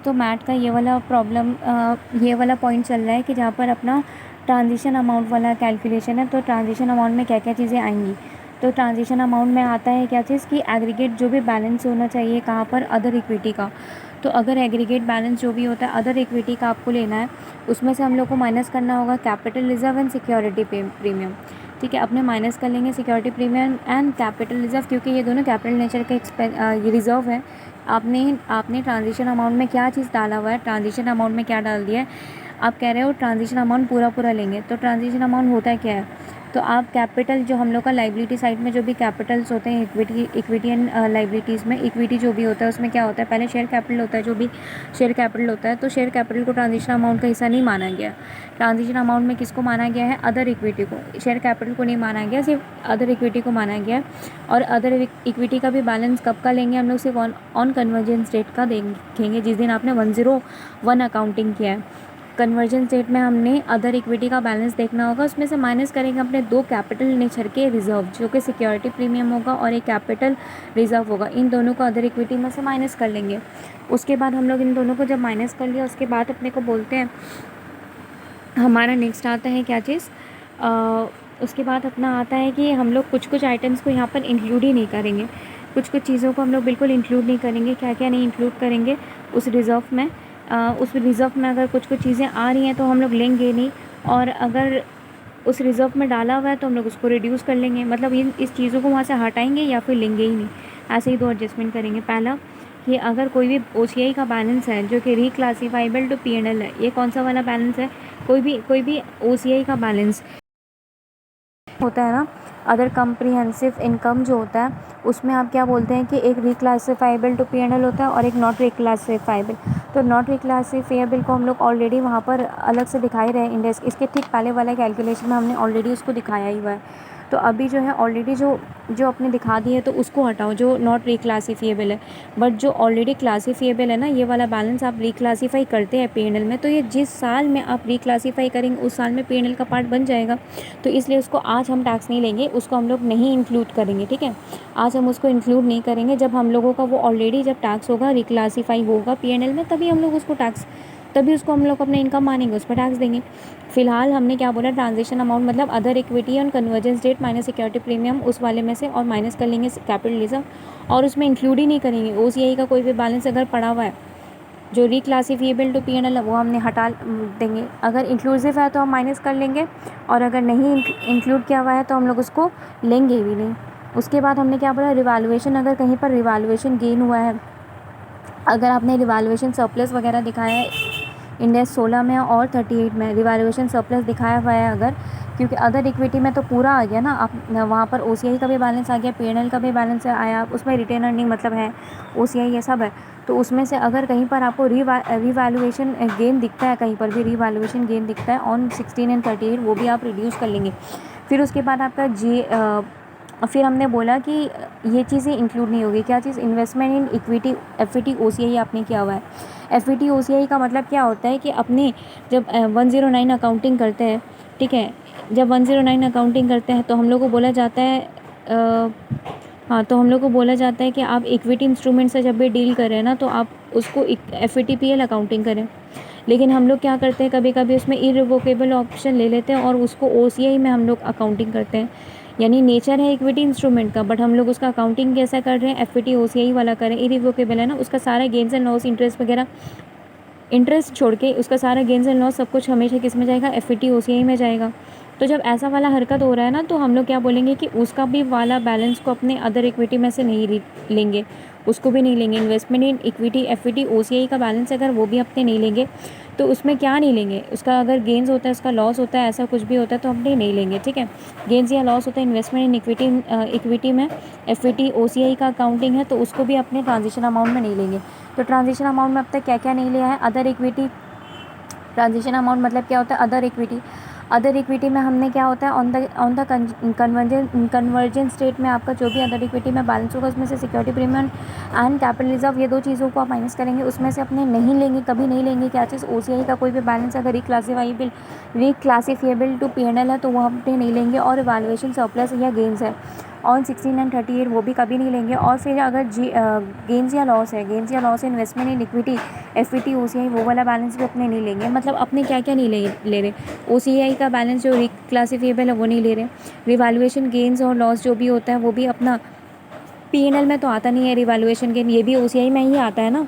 तो मैट का ये वाला प्रॉब्लम ये वाला पॉइंट चल रहा है कि जहाँ पर अपना ट्रांजिशन अमाउंट वाला कैलकुलेशन है, तो ट्रांजिशन अमाउंट में क्या क्या चीज़ें आएंगी। तो ट्रांजिशन अमाउंट में आता है क्या चीज़ कि एग्रीगेट जो भी बैलेंस होना चाहिए कहाँ पर, अदर इक्विटी का। तो अगर एग्रीगेट बैलेंस जो भी होता है अदर इक्विटी का आपको लेना है, उसमें से हम लोग को माइनस करना होगा capital reserve and security premium. ठीक है, अपने माइनस कर लेंगे security premium and capital reserve, क्योंकि ये दोनों कैपिटल नेचर के ये रिजर्व है। आपने आपने ट्रांजिशन अमाउंट में क्या चीज़ डाला हुआ है, ट्रांजिशन अमाउंट में क्या डाल दिया है। आप कह रहे हो ट्रांजिशन अमाउंट पूरा पूरा लेंगे, तो ट्रांजिशन अमाउंट होता है क्या है। तो आप कैपिटल जो हम लोग का लाइबिलिटी साइड में जो भी कैपिटल्स होते हैं इक्विटी एंड लाइबिलिटीज़ में, इक्विटी जो भी होता है उसमें क्या होता है, पहले शेयर कैपिटल होता है, जो भी शेयर कैपिटल होता है। तो शेयर कैपिटल को ट्रांजिशन अमाउंट का हिस्सा नहीं माना गया। ट्रांजिशन अमाउंट में किसको माना गया है, अदर इक्विटी को। शेयर कैपिटल को नहीं माना गया, सिर्फ अदर इक्विटी को माना गया। और अदर इक्विटी का भी बैलेंस कब का लेंगे हम लोग, सिर्फ ऑन कन्वर्जेंस डेट का देखेंगे, जिस दिन आपने 101 अकाउंटिंग किया है। कन्वर्जन डेट में हमने अदर इक्विटी का बैलेंस देखना होगा, उसमें से माइनस करेंगे अपने दो कैपिटल नेचर के रिजर्व, जो कि सिक्योरिटी प्रीमियम होगा और एक कैपिटल रिजर्व होगा। इन दोनों को अदर इक्विटी में से माइनस कर लेंगे। उसके बाद हम लोग इन दोनों को जब माइनस कर लिया, उसके बाद अपने को बोलते हैं, हमारा नेक्स्ट आता है क्या चीज़, उसके बाद अपना आता है कि हम लोग कुछ कुछ आइटम्स को यहाँ पर इंक्लूड ही नहीं करेंगे। कुछ कुछ चीज़ों को हम लोग बिल्कुल इंक्लूड नहीं करेंगे। क्या क्या नहीं इंक्लूड करेंगे उस रिज़र्व में। उस रिज़र्व में अगर कुछ कुछ चीज़ें आ रही हैं तो हम लोग लेंगे नहीं, और अगर उस रिज़र्व में डाला हुआ है तो हम लोग उसको रिड्यूस कर लेंगे। मतलब इस चीज़ों को वहाँ से हटाएंगे या फिर लेंगे ही नहीं। ऐसे ही दो एडजस्टमेंट करेंगे। पहला कि अगर कोई भी OCI का बैलेंस है जो कि रिक्लासीफाइबल टू P&L है, ये कौन सा वाला बैलेंस है, कोई भी OCI का बैलेंस होता है ना, अदर कम्प्रीहेंसिव इनकम जो होता है, उसमें आप क्या बोलते हैं कि एक रिक्लासीफाइबल टू P&L होता है और एक नॉट रिक्लासीफाइबल। तो नॉट रिक्लासीफाइबल को हम लोग ऑलरेडी वहाँ पर अलग से दिखाई रहे इंडेक्स, इसके ठीक पहले वाले कैलकुलेशन में हमने ऑलरेडी उसको दिखाया ही हुआ है। तो अभी जो है ऑलरेडी जो अपने दिखा दी है, तो उसको हटाओ जो नॉट रिक्लासीफिएबल है। बट जो ऑलरेडी क्लासीफिएबल है ना, ये वाला बैलेंस आप रिक्लासीफाई करते हैं P&L में, तो ये जिस साल में आप रिक्लासीफाई करेंगे उस साल में P&L का पार्ट बन जाएगा। तो इसलिए उसको आज हम टैक्स नहीं लेंगे, उसको हम लोग नहीं इंक्लूड करेंगे। ठीक है, आज हम उसको इंक्लूड नहीं करेंगे। जब हम लोगों का वो ऑलरेडी जब टैक्स होगा, रिक्लासीफाई होगा P&L में, तभी हम लोग उसको टैक्स, तभी उसको हम लोग अपने इनकम मानेंगे, उस पर टैक्स देंगे। फिलहाल हमने क्या बोला, ट्रांजेक्शन अमाउंट मतलब other equity on convergence date minus security premium, उस वाले में से, और माइनस कर लेंगे कैपिटल रिजर्व, और उसमें इंक्लूड ही नहीं करेंगे OCI का कोई भी बैलेंस अगर पड़ा हुआ है जो रिक्लासीफिएबल टू P&L है, वो हमने हटा देंगे। अगर इंक्लूसिव है तो हम माइनस कर लेंगे, और अगर नहीं इंक्लूड किया हुआ है तो हम लोग उसको लेंगे भी नहीं। उसके बाद हमने क्या बोला, रिवैल्यूएशन, अगर कहीं पर रिवैल्यूएशन गेन हुआ है, अगर आपने रिवैल्यूएशन सरप्लस वगैरह दिखाया है इंडेक्स 16 में और 38 में रिवैल्यूएशन सरप्लस दिखाया हुआ है अगर, क्योंकि अदर इक्विटी में तो पूरा आ गया ना, आप वहाँ पर OCI का भी बैलेंस आ गया, P&L का भी बैलेंस आया, उसमें रिटेन अर्निंग मतलब है, OCI ये सब है। तो उसमें से अगर कहीं पर आपको रिवैल्यूएशन गेन दिखता है, कहीं पर भी रिवैल्यूएशन गेन दिखता है ऑन 16 एंड 38, वो भी आप रिड्यूस कर लेंगे। फिर उसके बाद आपका फिर हमने बोला कि ये चीज़ें इंक्लूड नहीं होगी। क्या चीज़, investment in equity FET OCI आपने किया हुआ है। FET OCI का मतलब क्या होता है कि अपने जब 109 अकाउंटिंग करते हैं, ठीक है, जब 109 अकाउंटिंग करते हैं तो हम लोग को बोला जाता है हाँ, तो हम लोग को बोला जाता है कि आप इक्विटी इंस्ट्रूमेंट से जब भी डील करें ना, तो आप उसको FETPL अकाउंटिंग करें। लेकिन हम लोग क्या करते हैं, कभी कभी उसमें इरिवोकेबल ऑप्शन ले लेते हैं और उसको OCI में हम लोग अकाउंटिंग करते हैं। यानी नेचर है इक्विटी इंस्ट्रूमेंट का, बट हम लोग उसका अकाउंटिंग कैसा कर रहे हैं, FET OCI वाला करें। इरिवोकेबल है ना, उसका सारा गेन्स एंड लॉस, इंटरेस्ट वगैरह, इंटरेस्ट छोड़ के उसका सारा गेन्स एंड लॉस सब कुछ हमेशा किस में जाएगा, FET OCI में जाएगा। तो जब ऐसा वाला हरकत हो रहा है ना, तो हम लोग क्या बोलेंगे कि उसका भी वाला बैलेंस को अपने अदर इक्विटी में से नहीं लेंगे, उसको भी नहीं लेंगे। Investment in equity FET OCI का बैलेंस अगर वो भी अपने नहीं लेंगे, तो उसमें क्या नहीं लेंगे, उसका अगर गेंस होता है, उसका लॉस होता है, ऐसा कुछ भी होता है तो अपने नहीं लेंगे। ठीक है, गेंस या लॉस होता है इन्वेस्टमेंट इन इक्विटी में, FET OCI का अकाउंटिंग है, तो उसको भी अपने ट्रांजिशन अमाउंट में नहीं लेंगे। तो ट्रांजिशन अमाउंट में अब तक क्या क्या नहीं लिया है, अदर इक्विटी। ट्रांजिशन अमाउंट मतलब क्या होता है, अदर इक्विटी। अदर इक्विटी में हमने क्या होता है, ऑन द कन्वर्जेंस स्टेट में आपका जो भी अदर इक्विटी में बैलेंस होगा, उसमें से security premium and capital reserve, ये दो चीज़ों को आप माइनस करेंगे। उसमें से अपने नहीं लेंगे, कभी नहीं लेंगे क्या चीज़, OCI का कोई भी बैलेंस अगर रिक्लासीफिएबल टू P&L है तो वो अपने नहीं लेंगे। और वैल्यूएशन सरप्लस या गेंस है ऑन 16 एंड 38, वो भी कभी नहीं लेंगे। और फिर अगर गेंस या लॉस है, गेंस या loss investment in equity FVT OCI वो वाला बैलेंस भी अपने नहीं लेंगे। मतलब अपने क्या क्या नहीं ले रहे, OCI का बैलेंस जो रिक्लासिफिएबल है वो नहीं ले रहे, रिवैल्यूएशन गेन्स और लॉस जो भी होता है वो भी अपना P&L में तो आता नहीं है। रिवैल्यूएशन गेन ये भी OCI में ही आता है ना,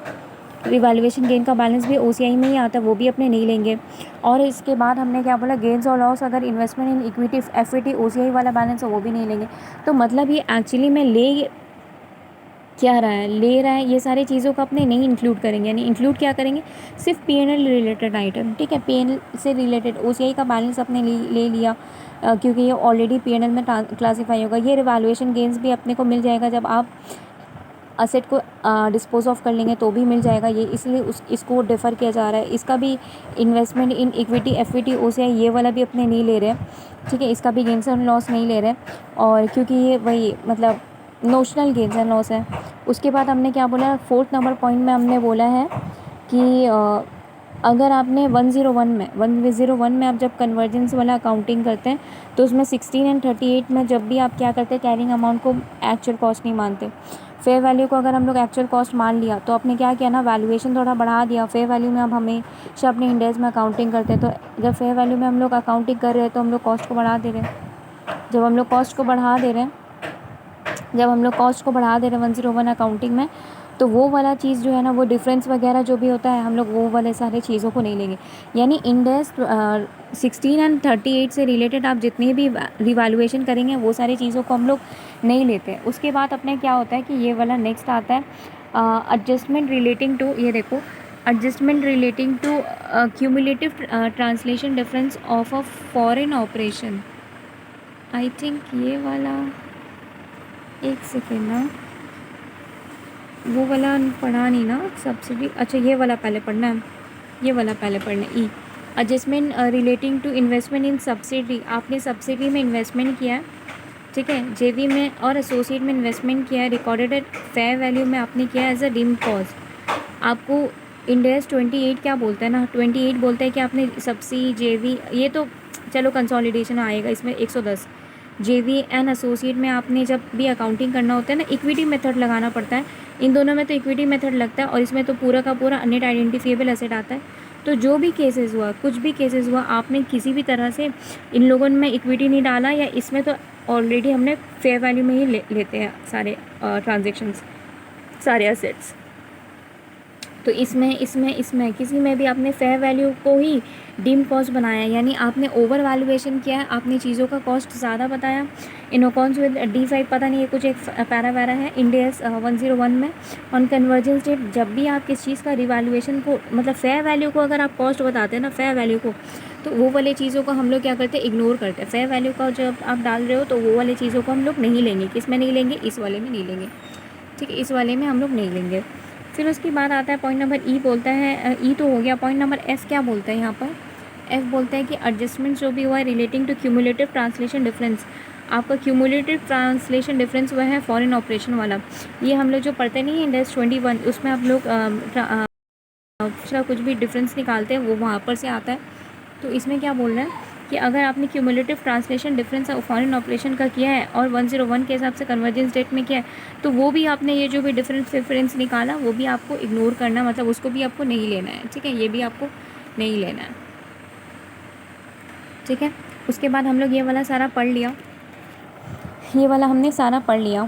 रिवैल्यूएशन गेन का बैलेंस भी OCI में ही आता है, वो भी अपने नहीं लेंगे। और इसके बाद हमने क्या बोला, गेन्स और लॉस अगर investment in equity FVT OCI वाला बैलेंस है वो भी नहीं लेंगे। तो मतलब ये एक्चुअली में क्या रहा है, ले रहा है ये सारी चीज़ों को अपने नहीं इंक्लूड करेंगे। यानी इंक्लूड क्या करेंगे, सिर्फ P&L रिलेटेड आइटम, ठीक है। P&L से रिलेटेड OCI का बैलेंस अपने ले लिया, क्योंकि ये ऑलरेडी P&L में क्लासीफाई होगा। ये रिवैल्यूएशन गेन्स भी अपने को मिल जाएगा, जब आप असेट को डिस्पोज ऑफ कर लेंगे तो भी मिल जाएगा ये, इसलिए इसको डिफ़र किया जा रहा है। इसका भी investment in equity FVT OCI ये वाला भी अपने नहीं ले रहे, ठीक है। इसका भी गेन्स एंड लॉस नहीं ले रहे, और क्योंकि ये वही मतलब नोशनल गेन्स एंड लॉस है। उसके बाद हमने क्या बोला, 4th नंबर पॉइंट में हमने बोला है कि अगर आपने 101 में आप जब कन्वर्जेंस वाला अकाउंटिंग करते हैं तो उसमें 16 एंड 38 में जब भी आप क्या करते हैं, कैरिंग अमाउंट को एक्चुअल कॉस्ट नहीं मानते। फेयर वैल्यू को अगर हम लोग एक्चुअल कॉस्ट मान लिया तो आपने क्या किया ना, वैल्यूएशन थोड़ा बढ़ा दिया। फेयर वैल्यू में अब हमेशा अपने इंडेक्स में अकाउंटिंग करते हैं, तो जब फेयर वैल्यू में हम लोग अकाउंटिंग कर रहे हैं तो हम लोग कॉस्ट को बढ़ा दे रहे हैं। जब हम लोग कॉस्ट को बढ़ा दे रहे हैं 101 अकाउंटिंग में, तो वो वाला चीज़ जो है ना, वो डिफरेंस वगैरह जो भी होता है हम लोग वो वाले सारे चीज़ों को नहीं लेंगे। यानी इंडेक्स 16 एंड 38 से रिलेटेड आप जितनी भी रिवैल्यूएशन करेंगे वो सारी चीज़ों को हम लोग नहीं लेते। उसके बाद अपने क्या होता है कि ये वाला नेक्स्ट आता है एडजस्टमेंट रिलेटिंग टू, ये देखो, adjustment relating to cumulative translation difference of a foreign operation. I think ये वाला, एक सेकेंड ना, वो वाला पढ़ा नहीं ना, सब्सिडी। अच्छा ये वाला पहले पढ़ना है, E adjustment relating to investment in subsidy. आपने सब्सिडी में इन्वेस्टमेंट किया है, ठीक है, JV में और एसोसिएट में इन्वेस्टमेंट किया है, रिकॉर्डेड एट फेयर वैल्यू में आपने किया है एज अ डीम्ड कॉस्ट। आपको इंडेस 28 क्या बोलता है ना, 28 बोलता है कि आपने सब्सिडी JV, ये तो चलो कंसोलिडेशन आएगा इसमें 110। JV एंड एसोसिएट में आपने जब भी अकाउंटिंग करना होता है ना, इक्विटी मेथड लगाना पड़ता है। इन दोनों में तो इक्विटी मेथड लगता है और इसमें तो पूरा का पूरा नेट आइडेंटिफिएबल एसेट आता है। तो जो भी केसेस हुआ, कुछ भी केसेस हुआ, आपने किसी भी तरह से इन लोगों में इक्विटी नहीं डाला, या इसमें तो ऑलरेडी हमने फेयर वैल्यू में ही लेते हैं सारे ट्रांजेक्शन्स, सारे एसेट्स। तो इसमें किसी में भी आपने फेयर वैल्यू को ही डीम कॉस्ट बनाया, यानी आपने ओवर वैल्यूएशन किया है, आपने चीज़ों का कॉस्ट ज़्यादा बताया इन अकाउंट्स विद D5, पता नहीं है कुछ एक पैरा वैरा है इंडेस 101 में। ऑन कन्वर्जेंस डेट, जब भी आप किस चीज़ का रिवैल्यूएशन को, मतलब फेयर वैल्यू को अगर आप कॉस्ट बताते हैं ना, फेयर वैल्यू को, तो वो वाली चीज़ों को हम लोग क्या करते हैं, इग्नोर करते हैं। फेयर वैल्यू का जब आप डाल रहे हो तो वो वाली चीज़ों को हम लोग नहीं लेंगे। किस में नहीं लेंगे, इस वाले में नहीं लेंगे, ठीक है, इस वाले में हम लोग नहीं लेंगे। फिर उसके बाद आता है पॉइंट नंबर E, बोलता है E तो हो गया। पॉइंट नंबर F क्या बोलता है यहाँ पर, F बोलता है कि एडजस्टमेंट जो भी हुआ है relating to cumulative translation difference. आपका क्यूमुलेटिव ट्रांसलेशन डिफरेंस हुआ है फॉरेन ऑपरेशन वाला। ये हम लोग जो पढ़ते नहीं है इंडेस 21, उसमें आप लोग कुछ भी डिफरेंस निकालते हैं वो वहाँ पर से आता है। तो इसमें क्या बोल रहा है कि अगर आपने cumulative translation difference foreign operation का किया है और 101 के हिसाब से कन्वर्जेंस डेट में किया है, तो वो भी आपने ये जो भी डिफरेंस निकाला वो भी आपको इग्नोर करना, मतलब उसको भी आपको नहीं लेना है, ठीक है, ये भी आपको नहीं लेना है, ठीक है। उसके बाद हम लोग ये वाला सारा पढ़ लिया, ये वाला हमने सारा पढ़ लिया।